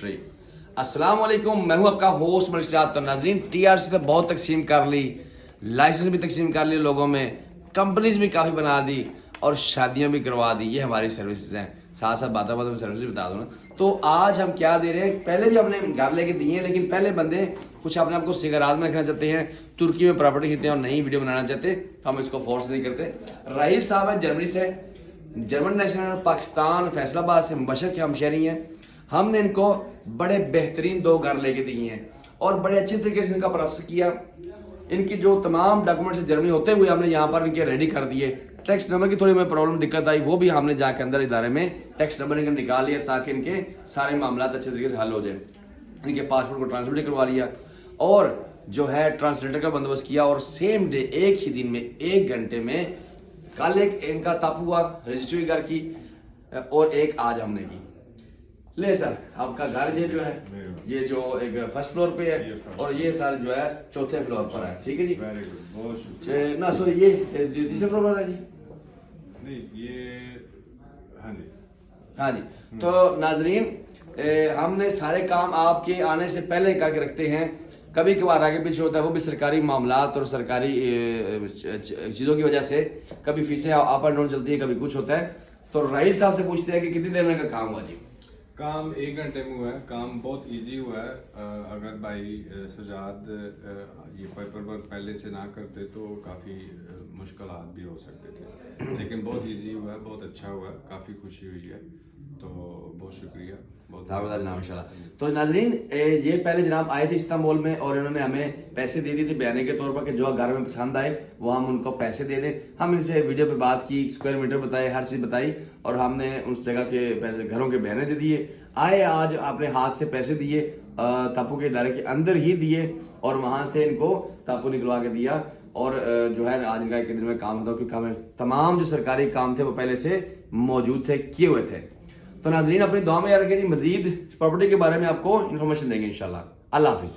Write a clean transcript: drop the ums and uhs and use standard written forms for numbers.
अस्सलाम वालेकुम, मैं हूं आपका होस्ट मलिक सियाद। तो नाजरीन, टीआरसी तो बहुत तकसीम कर ली, लाइसेंस भी तकसीम कर ली लोगों में, कंपनीज भी काफ़ी बना दी और शादियां भी करवा दी। ये हमारी सर्विसेज हैं। साथ साथ बातों में सर्विस बता दो ना। तो आज हम क्या दे रहे हैं, पहले भी हमने घर लेके दिए हैं, लेकिन पहले बंदे कुछ अपने आप को सिगराज में रखना चाहते हैं, तुर्की में प्रॉपर्टी खरीदते हैं और नई वीडियो बनाना चाहते, हम इसको फोर्स नहीं करते। राहील साहब है जर्मनी से, जर्मन नेशनल, पाकिस्तान फैसलाबाद से मुबशर के हमशहरी हैं। हमने इनको बड़े बेहतरीन 2 घर लेके दिए हैं और बड़े अच्छे तरीके से इनका प्रोसेस किया। इनकी जो तमाम डॉक्यूमेंट्स जर्मनी होते हुए हमने यहाँ पर इनके रेडी कर दिए। टैक्स नंबर की थोड़ी हमें प्रॉब्लम दिक्कत आई, वो भी हमने जाके अंदर इदारे में टैक्स नंबर इनका निकाल लिया ताकि इनके सारे मामला अच्छे तरीके से हल हो जाए। इनके पासपोर्ट को ट्रांसफर भी करवा लिया और जो है ट्रांसलेटर का बंदोबस्त किया और सेम डे, एक ही दिन में 1 घंटे में, कल एक इनका तप हुआ रजिस्ट्री घर की और एक आज हमने की। ले सर, आपका घर ये जो है, ये जो एक फर्स्ट फ्लोर पे है और ये सर जो है 4थे फ्लोर पर है। ठीक है जी, वेरी गुड, बहुत शुक्रिया। ना सॉरी, ये तीसरे फ्लोर पर है जी। नहीं ये, हाँ जी, हाँ जी। तो नाजरीन, हमने सारे काम आपके आने से पहले करके रखते हैं। कभी कभार आगे पीछे होता है, वो भी सरकारी मामलात और सरकारी चीज़ों की वजह से कभी फीसें अप एंड डाउन चलती है, कभी कुछ होता है। तो राहील साहब से पूछते हैं कि कितनी देर में का काम हुआ जी। काम 1 घंटे में हुआ है। काम बहुत इजी हुआ है। अगर भाई सजाद ये पेपर वर्क पहले से ना करते तो काफ़ी मुश्किलात भी हो सकते थे, लेकिन बहुत इजी हुआ है, बहुत अच्छा हुआ है, काफ़ी खुशी हुई है। तो बहुत शुक्रिया, बहुत माशाल्लाह। तो नाजरीन, ये पहले जनाब आए थे इस्तांबुल में और इन्होंने हमें पैसे दे दिए थे बयाने के तौर पर कि जो घर में पसंद आए वो हम उनको पैसे दे दें। हम इनसे वीडियो पे बात की, स्क्वायर मीटर बताए, हर चीज़ बताई और हमने उस जगह के पैसे, घरों के बयाने दे दिए। आए आज अपने हाथ से पैसे दिए, तापू के इदारे के अंदर ही दिए और वहाँ से इनको तापू निकलवा के दिया। और जो है आज इनका 1 दिन में काम होता, क्योंकि हमें तमाम जो सरकारी काम थे वो पहले से मौजूद थे, किए हुए थे। तो नाजरीन, अपनी दुआ में याद रखें जी। मजीद प्रॉपर्टी के बारे में आपको इन्फॉर्मेशन देंगे इंशाल्लाह। अल्लाह हाफिज़।